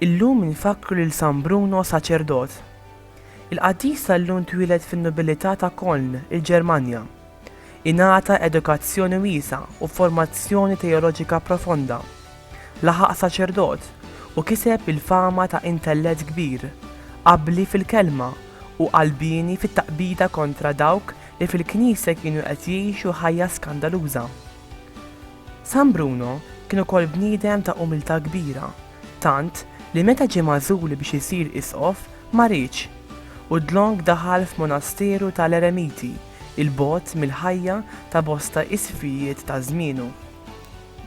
Illum infakru lil San Bruno saċerdot. Il-qadis tal-lum twieled fin-nobilità ta' Koln, il-Ġermanja. Ingħata edukazzjoni wiesa u formazzjoni teoloġika profonda. Laħaq saċerdot u kiseb il-fama ta' intellett kbir, qabbli fil-kelma u qalbini fit-taqbida kontra dawk li fil-Knisja kienu qed jgħixu ħajja skandaluża. San Bruno kien ukoll bniedem ta' umiltà kbira, tant li meta ġie magħżul biex isir isqof ma rridx u dlong daħal f'monasteru tal-Eremiti, il-bogħod mill-ħajja ta' bosta isfijiet ta' żmienu.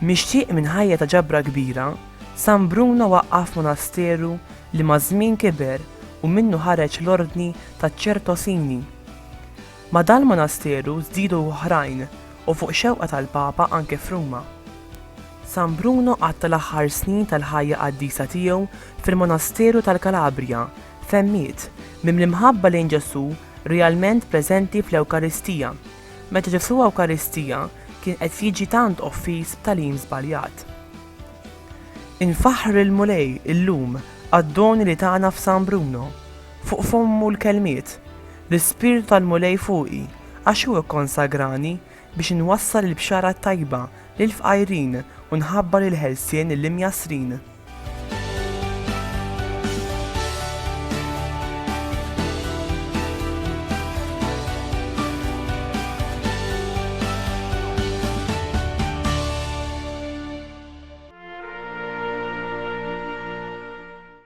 Mixtieq minn ħajja ta' ġabra kbira, San Bruno waqqaf monasteru li ma' żmien kiber u minnu ħareġ l-ordni taċ-Ċertosini. Ma' dal-monasteru żdiedu oħrajn u fuq xewqa tal-Papa anke f'Ruma. San Bruno għatta l-aħħar snin tal-ħajja qaddisa tiegħu fil-monasteru tal-Kalabria fejn miet mimli-mħabba lejn Ġesu realment preżenti fl-Ewkaristija, meta Ġesu Ewkaristija kien qed jiġi tant offiż b'talim żbaljat. Infaħħar il-mulej illum għad-doni li tagħna f'San Bruno, fuq fommu l-kelmiet, l-ispirtu tal-mulej fuqi għax hu kkonsagrani biex inwassal il-bxara tajba lil fqajrin u nħabbar il-ħelsien lill-imjasrin.